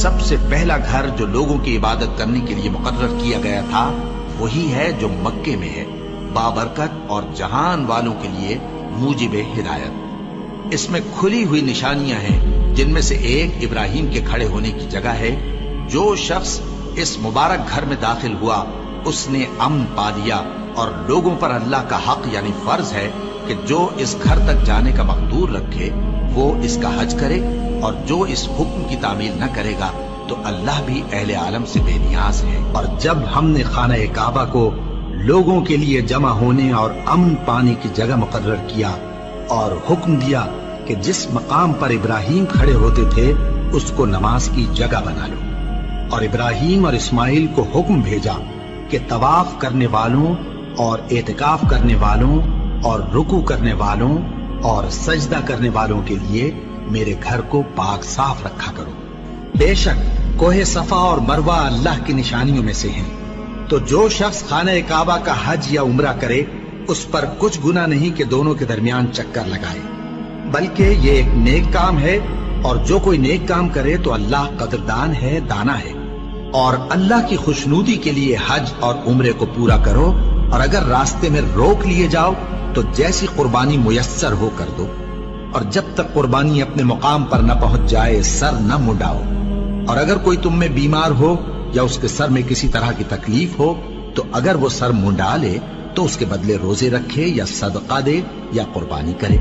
سب سے پہلا گھر جو لوگوں کی عبادت کرنے کے لیے مقرر کیا گیا تھا وہی ہے جو مکے میں ہے، بابرکت اور جہان والوں کے لیے موجب ہدایت۔ اس میں کھلی ہوئی نشانیاں ہیں، جن میں سے ایک ابراہیم کے کھڑے ہونے کی جگہ ہے۔ جو شخص اس مبارک گھر میں داخل ہوا اس نے امن پا لیا، اور لوگوں پر اللہ کا حق یعنی فرض ہے کہ جو اس گھر تک جانے کا مقدور رکھے وہ اس کا حج کرے، اور جو اس حکم کی تعمیل نہ کرے گا تو اللہ بھی اہل عالم سے بے نیاز ہے۔ اور جب ہم نے خانہ کعبہ کو لوگوں کے لیے جمع ہونے اور امن پانے کی جگہ مقرر کیا اور حکم دیا کہ جس مقام پر ابراہیم کھڑے ہوتے تھے اس کو نماز کی جگہ بنا لو، اور ابراہیم اور اسماعیل کو حکم بھیجا کہ طواف کرنے والوں اور اعتکاف کرنے والوں اور رکوع کرنے والوں اور سجدہ کرنے والوں کے لیے میرے گھر کو پاک صاف رکھا کرو۔ بے شک کوہ صفا اور مروہ اللہ کی نشانیوں میں سے ہیں، تو جو شخص خانہ کعبہ کا حج یا عمرہ کرے اس پر کچھ گناہ نہیں کہ دونوں کے درمیان چکر لگائے، بلکہ یہ ایک نیک کام ہے، اور جو کوئی نیک کام کرے تو اللہ قدردان ہے، دانا ہے۔ اور اللہ کی خوشنودی کے لیے حج اور عمرے کو پورا کرو، اور اگر راستے میں روک لیے جاؤ تو جیسی قربانی میسر ہو کر دو، اور جب تک قربانی اپنے مقام پر نہ پہنچ جائے سر نہ منڈاؤ۔ اور اگر کوئی تم میں بیمار ہو یا اس کے سر میں کسی طرح کی تکلیف ہو تو اگر وہ سر منڈا لے تو اس کے بدلے روزے رکھے یا صدقہ دے یا قربانی کرے۔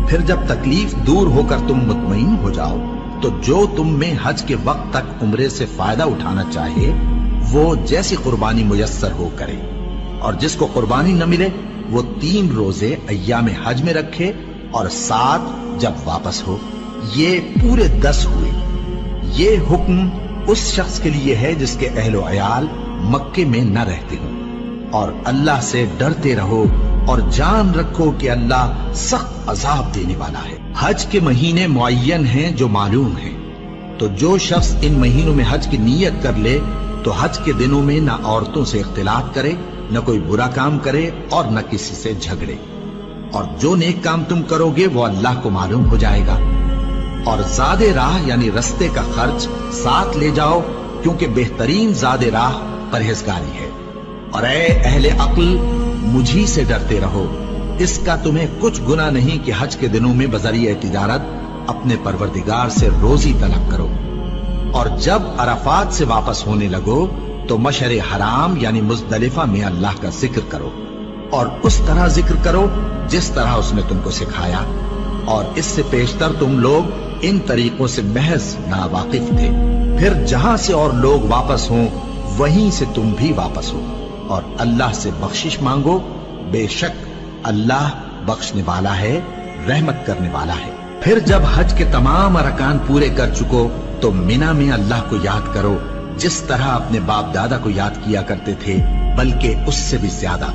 پھر جب تکلیف دور ہو کر تم مطمئن ہو جاؤ تو جو تم میں حج کے وقت تک عمرے سے فائدہ اٹھانا چاہے وہ جیسی قربانی میسر ہو کرے، اور جس کو قربانی نہ ملے وہ 3 روزے ایام حج میں رکھے اور 7 جب واپس ہو، یہ پورے 10 ہوئے۔ یہ حکم اس شخص کے لیے ہے جس کے اہل و عیال مکے میں نہ رہتے ہوں۔ اور اللہ سے ڈرتے رہو اور جان رکھو کہ اللہ سخت عذاب دینے والا ہے۔ حج کے مہینے معین ہیں جو معلوم ہیں، تو جو شخص ان مہینوں میں حج کی نیت کر لے تو حج کے دنوں میں نہ عورتوں سے اختلاط کرے، نہ کوئی برا کام کرے اور نہ کسی سے جھگڑے، اور جو نیک کام تم کرو گے وہ اللہ کو معلوم ہو جائے گا۔ اور زاد راہ یعنی رستے کا خرچ ساتھ لے جاؤ، کیونکہ بہترین زاد راہ پرہیزگاری ہے۔ اور اے اہل عقل مجھی سے ڈرتے رہو، اس کا تمہیں کچھ گناہ نہیں کہ حج کے دنوں میں بذریعہ تجارت اپنے پروردگار سے روزی طلب کرو۔ اور جب عرفات سے واپس ہونے لگو تو مشعر حرام یعنی مزدلفہ میں اللہ کا ذکر کرو، اور اس طرح ذکر کرو جس طرح اس نے تم کو سکھایا، اور اس سے پیشتر تم لوگ ان طریقوں سے محض ناواقف تھے۔ پھر جہاں سے اور لوگ واپس ہوں وہیں سے تم بھی واپس ہو، اور اللہ سے بخشش مانگو، بے شک اللہ بخشنے والا ہے، رحمت کرنے والا ہے۔ پھر جب حج کے تمام ارکان پورے کر چکو تو مینا میں اللہ کو یاد کرو جس طرح اپنے باپ دادا کو یاد کیا کرتے تھے، بلکہ اس سے بھی زیادہ۔